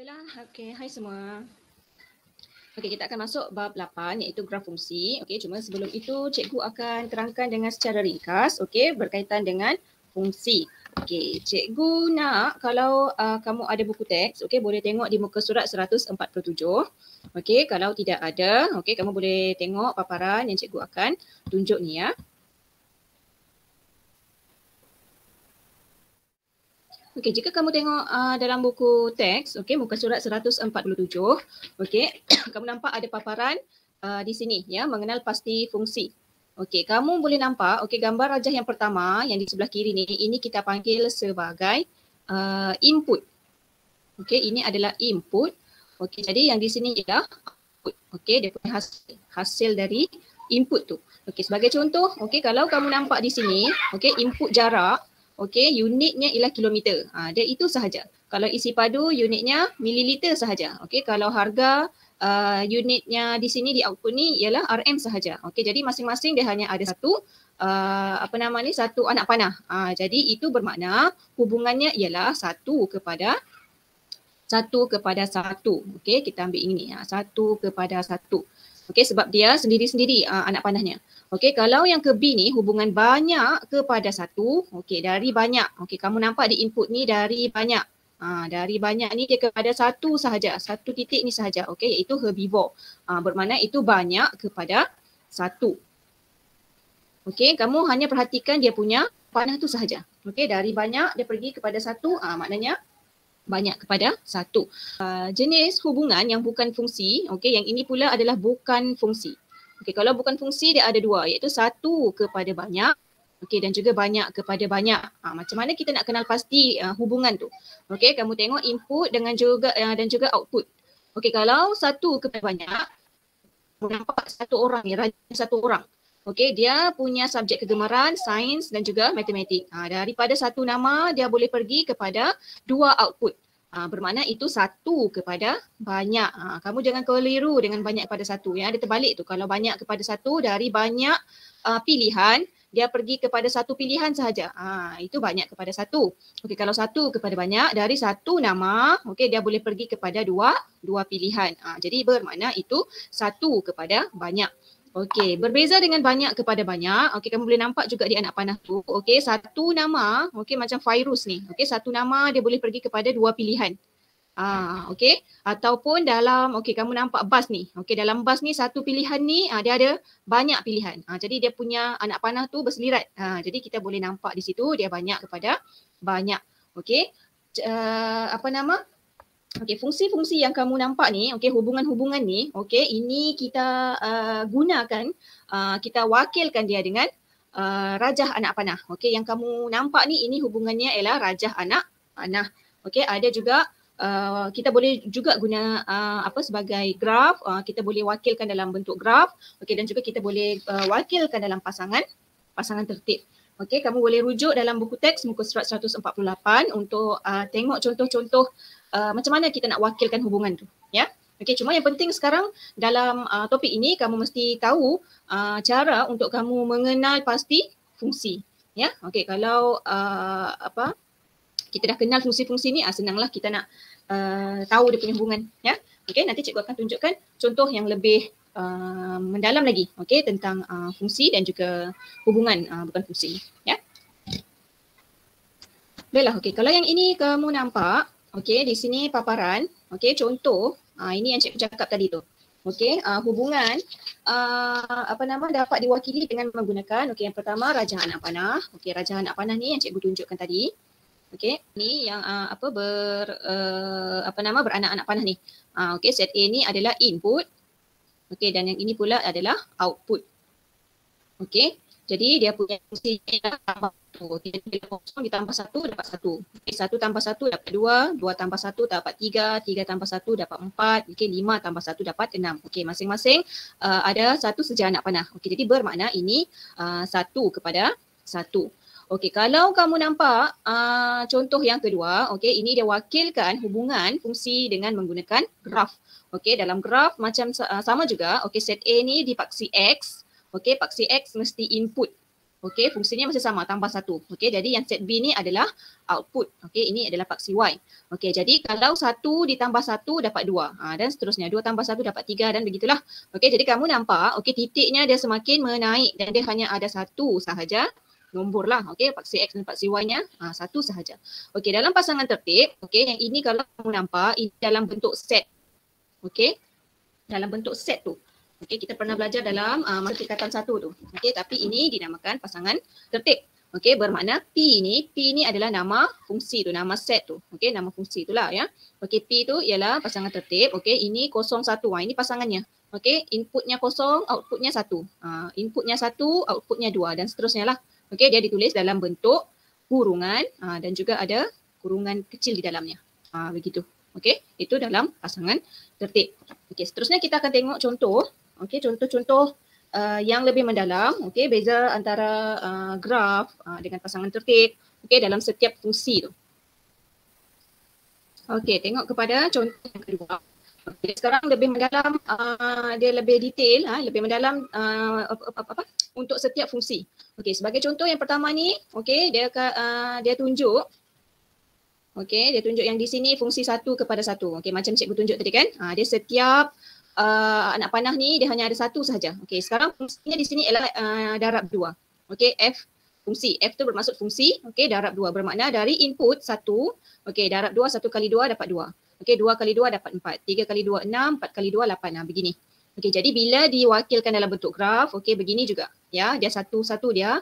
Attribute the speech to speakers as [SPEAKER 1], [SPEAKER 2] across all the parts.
[SPEAKER 1] Baiklah, okey, hai semua. Okey, kita akan masuk bab 8 iaitu graf fungsi. Okey, cuma sebelum itu cikgu akan terangkan dengan secara ringkas, okey, berkaitan dengan fungsi. Okey, cikgu nak kalau kamu ada buku teks, okey, boleh tengok di muka surat 147. Okey, kalau tidak ada, okey, kamu boleh tengok paparan yang cikgu akan tunjuk ni ya. Okey, jika kamu tengok dalam buku teks, okey, muka surat 147, okey, kamu nampak ada paparan di sini ya, mengenal pasti fungsi. Okey, kamu boleh nampak, okey, gambar rajah yang pertama yang di sebelah kiri ni, ini kita panggil sebagai input. Okey, ini adalah input. Okey, jadi yang di sini ialah output. Okey, dia punya hasil dari input tu. Okey, sebagai contoh, okey, kalau kamu nampak di sini, okey, input jarak, okey, unitnya ialah kilometer. Dia itu sahaja. Kalau isi padu, unitnya mililiter sahaja. Okey, kalau harga unitnya di sini di output ni ialah RM sahaja. Okey, jadi masing-masing dia hanya ada satu satu anak panah. Jadi itu bermakna hubungannya ialah satu kepada satu. Okey, kita ambil ini. Satu kepada satu. Okey, sebab dia sendiri-sendiri anak panahnya. Okey, kalau yang ke B ni hubungan banyak kepada satu. Okey, dari banyak. Okey, kamu nampak di input ni dari banyak. Dari banyak ni dia kepada satu sahaja. Satu titik ni sahaja. Okey, iaitu herbivore. Bermakna itu banyak kepada satu. Okey, kamu hanya perhatikan dia punya panah tu sahaja. Okey, dari banyak dia pergi kepada satu. Maknanya banyak kepada satu. Jenis hubungan yang bukan fungsi, okey, yang ini pula adalah bukan fungsi. Okey, kalau bukan fungsi dia ada dua, iaitu satu kepada banyak, okey, dan juga banyak kepada banyak. Macam mana kita nak kenal pasti hubungan tu? Okey, kamu tengok input dengan juga dan juga output. Okey, kalau satu kepada banyak, nampak satu orang ni, raja satu orang. Okey, dia punya subjek kegemaran sains dan juga matematik. Daripada satu nama dia boleh pergi kepada dua output. Bermakna itu satu kepada banyak. Kamu jangan keliru dengan banyak kepada satu ya. Dia terbalik tu. Kalau banyak kepada satu dari banyak pilihan dia pergi kepada satu pilihan sahaja. Itu banyak kepada satu. Okey, kalau satu kepada banyak dari satu nama, okey, dia boleh pergi kepada dua pilihan. Jadi bermakna itu satu kepada banyak. Okey, berbeza dengan banyak kepada banyak. Okey, kamu boleh nampak juga di anak panah tu. Okey, satu nama, okey, macam virus ni. Okey, satu nama dia boleh pergi kepada dua pilihan. Okey, ataupun dalam, okey, kamu nampak bas ni. Okey, dalam bas ni satu pilihan ni dia ada banyak pilihan. Jadi dia punya anak panah tu berselirat. Jadi kita boleh nampak di situ dia banyak kepada banyak. Okey, okey, fungsi-fungsi yang kamu nampak ni, okey, hubungan-hubungan ni, okey, ini kita gunakan, kita wakilkan dia dengan rajah anak panah. Okey, yang kamu nampak ni ini hubungannya ialah rajah anak panah. Okey, ada juga kita boleh juga guna sebagai graf, kita boleh wakilkan dalam bentuk graf. Okey, dan juga kita boleh wakilkan dalam pasangan tertib. Okey, kamu boleh rujuk dalam buku teks muka surat 148 untuk tengok contoh-contoh macam mana kita nak wakilkan hubungan tu, ya. Okey, cuma yang penting sekarang dalam topik ini kamu mesti tahu cara untuk kamu mengenal pasti fungsi, ya. Okey, kalau kita dah kenal fungsi-fungsi ni, senanglah kita nak tahu dia punya hubungan, ya. Okey, nanti cikgu akan tunjukkan contoh yang lebih mendalam lagi, okey, tentang fungsi dan juga hubungan bukan fungsi, ya. Baiklah, okey, kalau yang ini kamu nampak, okey, di sini paparan, okey, contoh, ini yang cikgu cakap tadi tu. Okey, hubungan dapat diwakili dengan menggunakan, okey, yang pertama rajah anak panah. Okey, rajah anak panah ni yang cikgu tunjukkan tadi. Okey, ni yang beranak-anak panah ni. Okey, set A ni adalah input. Okey, dan yang ini pula adalah output. Okey, jadi dia punya fungsi tambah satu. Okey, bila kosong ditambah satu dapat satu. Okey, satu tambah satu dapat dua, dua tambah satu dapat tiga, tiga tambah satu dapat empat, okey, lima tambah satu dapat enam. Okey, masing-masing ada satu saja anak panah. Okey, jadi bermakna ini satu kepada satu. Okey, kalau kamu nampak contoh yang kedua, okey, ini dia wakilkan hubungan fungsi dengan menggunakan graf. Okey, dalam graf macam sama juga. Okey, set A ni di paksi X. Okey, paksi X mesti input. Okey, fungsinya masih sama, tambah 1. Okey, jadi yang set B ni adalah output. Okey, ini adalah paksi Y. Okey, jadi kalau 1 ditambah 1 dapat 2. Dan seterusnya 2 tambah 1 dapat 3 dan begitulah. Okey, jadi kamu nampak, okey, titiknya dia semakin menaik dan dia hanya ada 1 sahaja nombor lah. Okey, paksi X dan paksi Y-nya 1 sahaja. Okey, dalam pasangan tertib, okey, yang ini kalau kamu nampak, ini dalam bentuk set. Okey, dalam bentuk set tu. Okey, kita pernah belajar dalam masa tingkatan 1 tu. Okey, tapi ini dinamakan pasangan tertib. Okey, bermakna P ni adalah nama fungsi tu, nama set tu. Okey, nama fungsi itulah ya. Okey, P tu ialah pasangan tertib. Okey, ini 0, 1. Ini pasangannya. Okey, inputnya 0, outputnya 1. Inputnya 1, outputnya 2 dan seterusnya lah. Okey, dia ditulis dalam bentuk kurungan dan juga ada kurungan kecil di dalamnya. Begitu. Okey, itu dalam pasangan tertib. Okey, seterusnya kita akan tengok contoh. Okey, contoh-contoh yang lebih mendalam. Okey, beza antara graf dengan pasangan tertib. Okey, dalam setiap fungsi tu. Okey, tengok kepada contoh yang kedua. Okay, sekarang lebih mendalam, dia lebih detail, lebih mendalam untuk setiap fungsi. Okey, sebagai contoh yang pertama ni, okey, dia tunjuk. Okey, dia tunjuk yang di sini fungsi 1 kepada 1. Okey, macam cikgu tunjuk tadi kan. Dia setiap anak panah ni dia hanya ada 1 sahaja. Okey, sekarang fungsinya di sini ialah darab 2. Okey, F fungsi. F tu bermaksud fungsi. Okey, darab 2 bermakna dari input 1. Okey, darab 2, 1 kali 2 dapat 2. Okey, 2 kali 2 dapat 4. 3 kali 2, 6. 4 kali 2, 8. Begini. Okey, jadi bila diwakilkan dalam bentuk graf, okey, begini juga. Ya, dia satu-satu dia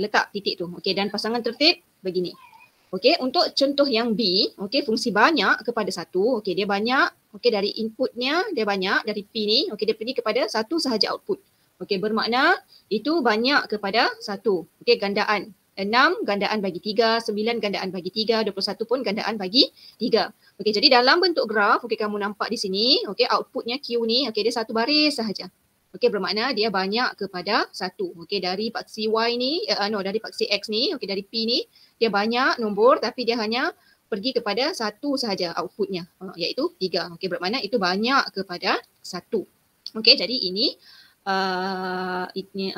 [SPEAKER 1] letak titik tu. Okey, dan pasangan tertib begini. Okey, untuk contoh yang B, okey, fungsi banyak kepada 1, okey, dia banyak, okey, dari inputnya dia banyak, dari P ni, okey, dia pergi kepada 1 sahaja output. Okey, bermakna itu banyak kepada 1. Okey, gandaan. 6 gandaan bagi 3, 9 gandaan bagi 3, 21 pun gandaan bagi 3. Okey, jadi dalam bentuk graf, okey, kamu nampak di sini, okey, outputnya Q ni, okey, dia satu baris sahaja. Okey, bermakna dia banyak kepada 1. Okey, dari paksi Y ni, dari paksi X ni, okey, dari P ni, dia banyak nombor tapi dia hanya pergi kepada 1 sahaja outputnya, iaitu 3. Okey, bermakna itu banyak kepada 1. Okey, jadi ini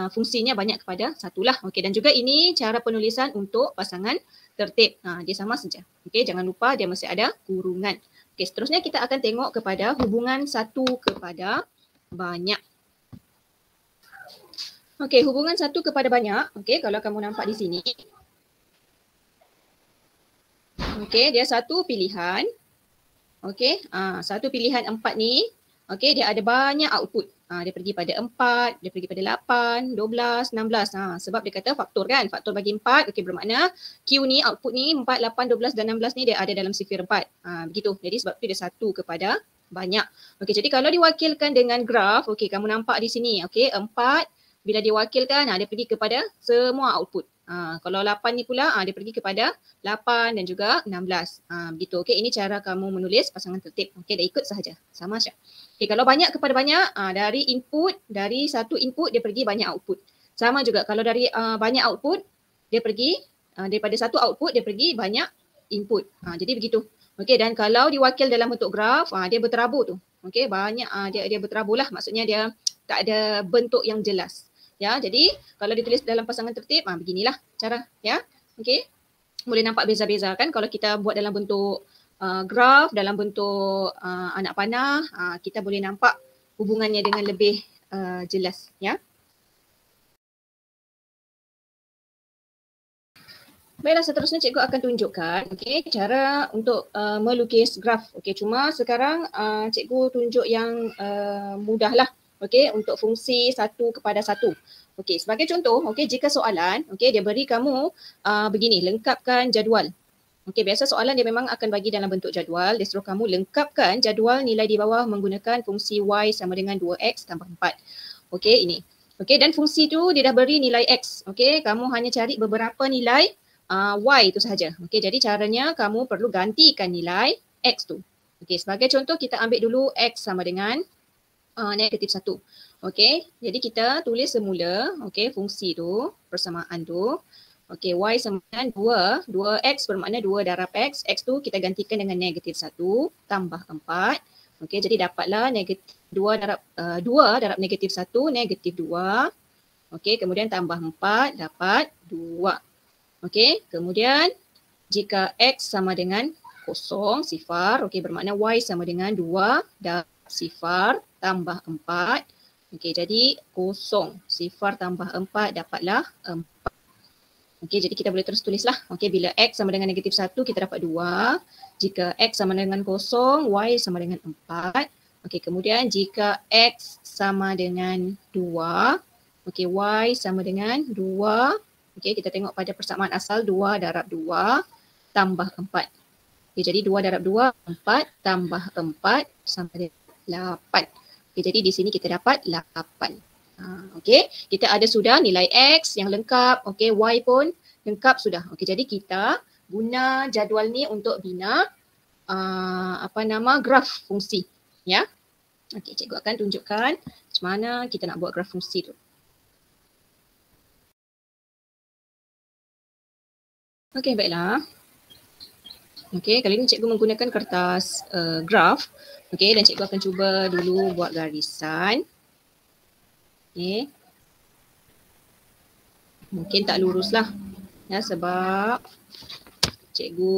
[SPEAKER 1] fungsinya banyak kepada 1 lah. Okey, dan juga ini cara penulisan untuk pasangan tertib. Dia sama saja. Okey, jangan lupa dia mesti ada kurungan. Okey, seterusnya kita akan tengok kepada hubungan 1 kepada banyak. Okey, hubungan 1 kepada banyak. Okey, kalau kamu nampak di sini. Okey, dia satu pilihan. Okey, satu pilihan 4 ni. Okey, dia ada banyak output. Dia pergi pada 4, dia pergi pada 8, 12, 16. Sebab dia kata faktor kan. Faktor bagi 4. Okey, bermakna Q ni, output ni 4, 8, 12 dan 16 ni dia ada dalam sifir 4. Begitu. Jadi sebab tu dia satu kepada banyak. Okey, jadi kalau diwakilkan dengan graf, okey, kamu nampak di sini. Okey, 4 bila diwakilkan, dia pergi kepada semua output. Kalau 8 ni pula, dia pergi kepada 8 dan juga 16. Begitu. Okey, ini cara kamu menulis pasangan tertib. Okey, dah ikut sahaja. Sama saja. Okey, kalau banyak kepada banyak, dari input, dari satu input dia pergi banyak output. Sama juga kalau dari banyak output, dia pergi daripada satu output dia pergi banyak input. Jadi begitu. Okey, dan kalau diwakil dalam bentuk graf, dia berterabur tu. Okey, banyak dia berterabur lah. Maksudnya dia tak ada bentuk yang jelas. Ya, jadi kalau ditulis dalam pasangan tertib, beginilah cara, ya. Okey. Boleh nampak beza-beza kan kalau kita buat dalam bentuk graf, dalam bentuk anak panah, kita boleh nampak hubungannya dengan lebih jelas, ya. Baiklah, seterusnya cikgu akan tunjukkan cara untuk melukis graf. Okey, cuma sekarang cikgu tunjuk yang mudahlah. Okey, untuk fungsi 1 kepada 1. Okey, sebagai contoh, jika soalan, dia beri kamu begini, lengkapkan jadual. Okey, biasa soalan dia memang akan bagi dalam bentuk jadual. Dia suruh kamu lengkapkan jadual nilai di bawah menggunakan fungsi Y sama dengan 2X tambah 4. Okey, ini. Okey, dan fungsi tu dia dah beri nilai X. Okey, kamu hanya cari beberapa nilai Y itu sahaja. Okey, jadi caranya kamu perlu gantikan nilai X tu. Okey, sebagai contoh kita ambil dulu X sama dengan negatif 1. Okey, jadi kita tulis semula fungsi tu, persamaan tu. Okey, Y sama dengan 2. 2X bermakna 2 darab X. X tu kita gantikan dengan negatif 1 tambah 4. Okey, jadi dapatlah negatif 2 darab negatif 1, negatif 2. Okey, kemudian tambah 4 dapat 2. Okey, kemudian jika X sama dengan 0, sifar, okey, bermakna Y sama dengan 2 dan sifar tambah 4. Okey, jadi 0, sifar tambah 4 dapatlah 4. Okey, jadi kita boleh terus tulislah. Okey, bila X sama dengan negatif 1, kita dapat 2. Jika X sama dengan 0, Y sama dengan 4. Okey, kemudian jika X sama dengan 2, okey, Y sama dengan 2. Okey, kita tengok pada persamaan asal 2 darab 2 tambah 4. Okay, jadi 2 darab 2, 4 tambah 4 sama dengan 8. Okay, jadi di sini kita dapat 8. Okey, kita ada sudah nilai X yang lengkap, okey, Y pun lengkap sudah. Okey, jadi kita guna jadual ni untuk bina graf fungsi, ya. Okey, cikgu akan tunjukkan macam mana kita nak buat graf fungsi tu. Okey, baiklah. Okey, kali ini cikgu menggunakan kertas graf. Okey, dan cikgu akan cuba dulu buat garisan. Okey. Mungkin tak lurus lah. Ya, sebab cikgu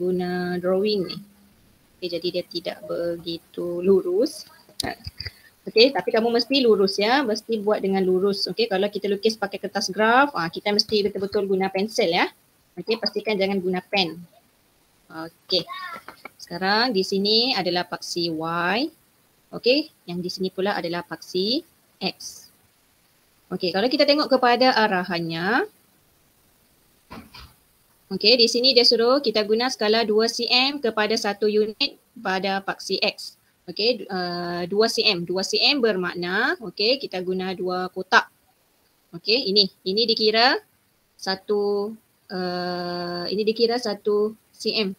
[SPEAKER 1] guna drawing ni. Okey, jadi dia tidak begitu lurus. Okey, tapi kamu mesti lurus ya. Mesti buat dengan lurus. Okey, kalau kita lukis pakai kertas graf, kita mesti betul-betul guna pensel ya. Okey, pastikan jangan guna pen. Okey. Sekarang di sini adalah paksi Y. Okey, yang di sini pula adalah paksi X. Okey, kalau kita tengok kepada arahannya. Okey, di sini dia suruh kita guna skala 2 cm kepada 1 unit pada paksi X. Okey, 2 cm. 2 cm bermakna, okey, kita guna 2 kotak. Okey, ini dikira 1 cm.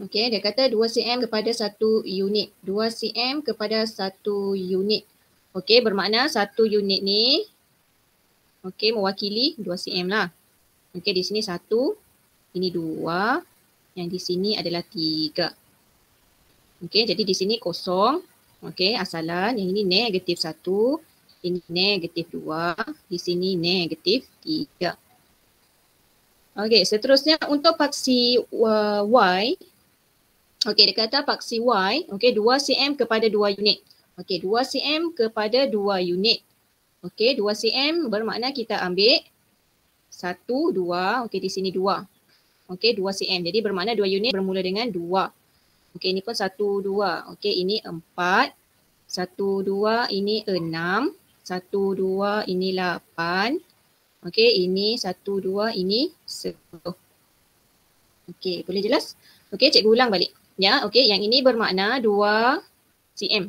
[SPEAKER 1] Okey, dia kata 2 cm kepada 1 unit. 2 cm kepada 1 unit. Okey, bermakna 1 unit ni okey, mewakili 2 cm lah. Okey, di sini 1, ini 2, yang di sini adalah 3. Okey, jadi di sini kosong. Okey, asalan. Yang ini negatif 1, ini negatif 2, di sini negatif 3. Okey, seterusnya untuk paksi Y. Okey, dia kata paksi Y, okey, 2 cm kepada 2 unit. Okey, 2 cm kepada 2 unit. Okey, 2 cm bermakna kita ambil 1, 2, okey, di sini 2. Okey, 2 cm. Jadi bermakna 2 unit bermula dengan 2. Okey, ini pun 1, 2. Okey, ini 4. 1, 2, ini 6. 1, 2, ini 8. Okey, ini 1, 2, ini 10. Okey, boleh jelas? Okey, cikgu ulang balik. Ya, okey, yang ini bermakna 2 cm.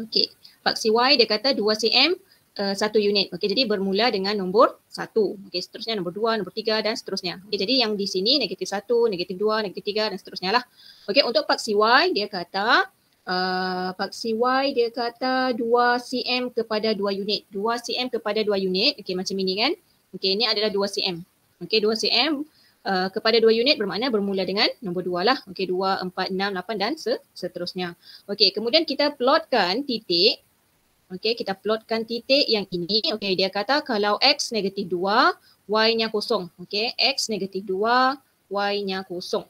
[SPEAKER 1] Okey, paksi Y dia kata 2 cm 1 unit. Okey, jadi bermula dengan nombor 1. Okey, seterusnya nombor 2, nombor 3 dan seterusnya. Okey, jadi yang di sini negatif 1, negatif 2, negatif 3 dan seterusnya lah. Okey, untuk paksi Y dia kata dia kata 2 cm kepada 2 unit. 2 cm kepada 2 unit. Okey, macam ini kan. Okey, ini adalah 2 cm. Okey, 2 cm kepada 2 unit bermakna bermula dengan nombor 2 lah. Okey, 2, 4, 6, 8 dan seterusnya. Okey, kemudian kita plotkan titik. Okey, kita plotkan titik yang ini. Okey, dia kata kalau X negatif 2, Y-nya kosong. Okey, X negatif 2, Y-nya kosong.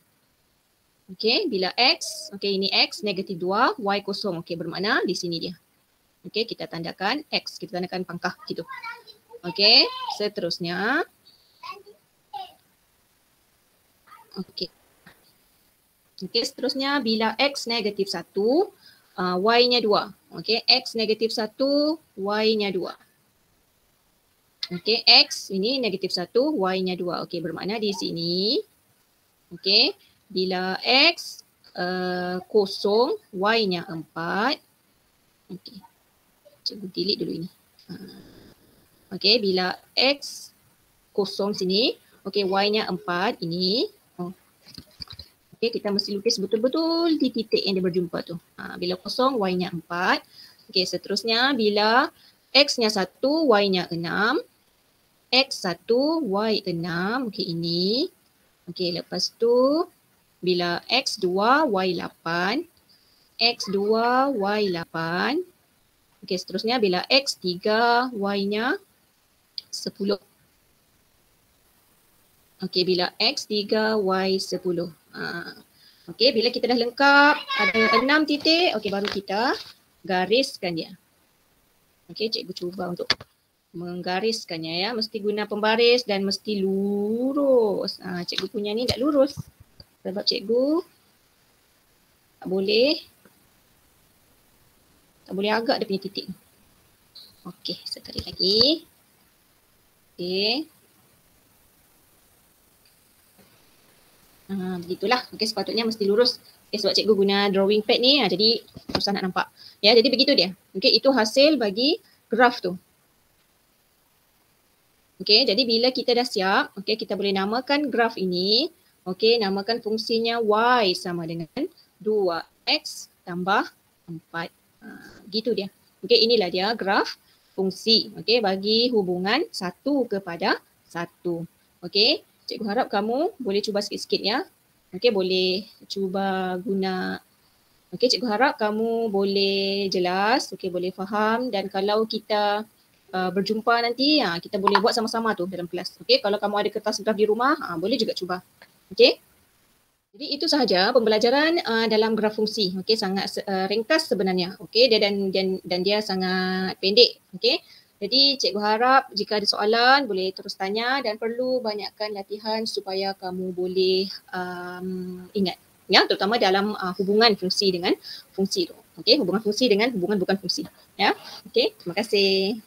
[SPEAKER 1] Okey, bila X, okey, ini X negatif 2, Y kosong. Okey, bermakna di sini dia. Okey, kita tandakan X, kita tandakan pangkah gitu. Okey, seterusnya. Okey. Okey, seterusnya bila X negatif 1, Y-nya 2. Okey, X negatif 1, Y-nya 2. Okey, X ini negatif 1, Y-nya 2. Okey, bermakna di sini. Okey, bila X kosong, Y-nya 4. Okey, cikgu delete dulu ini. Okey, bila X kosong sini, okey, Y-nya 4 ini. Okay, kita mesti lukis betul-betul di titik yang dia berjumpa tu. Bila kosong, Y-nya 4. Okey, seterusnya bila X-nya 1, Y-nya 6. X1, Y 6. Okey, ini. Okey, lepas tu bila X2, Y 8. X2, Y 8. Okey, Okey, seterusnya bila X 3, Y-nya 10. Okey, bila X 3, Y 10. Okey, bila kita dah lengkap ada 6 titik, okey baru kita gariskan dia. Okey, cikgu cuba untuk menggariskannya ya. Mesti guna pembaris dan mesti lurus. Cikgu punya ni tak lurus. Sebab cikgu tak boleh agak dia punya titik. Okey, sekali lagi. Okey. Begitulah. Okey, sepatutnya mesti lurus. Okay, sebab cikgu guna drawing pad ni, jadi susah nak nampak. Ya, jadi begitu dia. Okey, itu hasil bagi graf tu. Okey, jadi bila kita dah siap, okey, kita boleh namakan graf ini. Okey, namakan fungsinya y sama dengan 2x tambah 4. Gitu dia. Okey, inilah dia graf fungsi. Okey, bagi hubungan 1 kepada 1. Okey, cikgu harap kamu boleh cuba sikit-sikit ya. Okey, boleh cuba guna. Okey, cikgu harap kamu boleh jelas, okey, boleh faham, dan kalau kita berjumpa nanti, kita boleh buat sama-sama tu dalam kelas. Okey, kalau kamu ada kertas graf di rumah, boleh juga cuba. Okey. Jadi itu sahaja pembelajaran dalam graf fungsi. Okey, sangat ringkas sebenarnya. Okey, dan dia sangat pendek. Okey. Jadi cikgu harap jika ada soalan boleh terus tanya dan perlu banyakkan latihan supaya kamu boleh ingat. Ya, terutama dalam hubungan fungsi dengan fungsi tu. Okey, hubungan fungsi dengan hubungan bukan fungsi. Ya. Okey, terima kasih.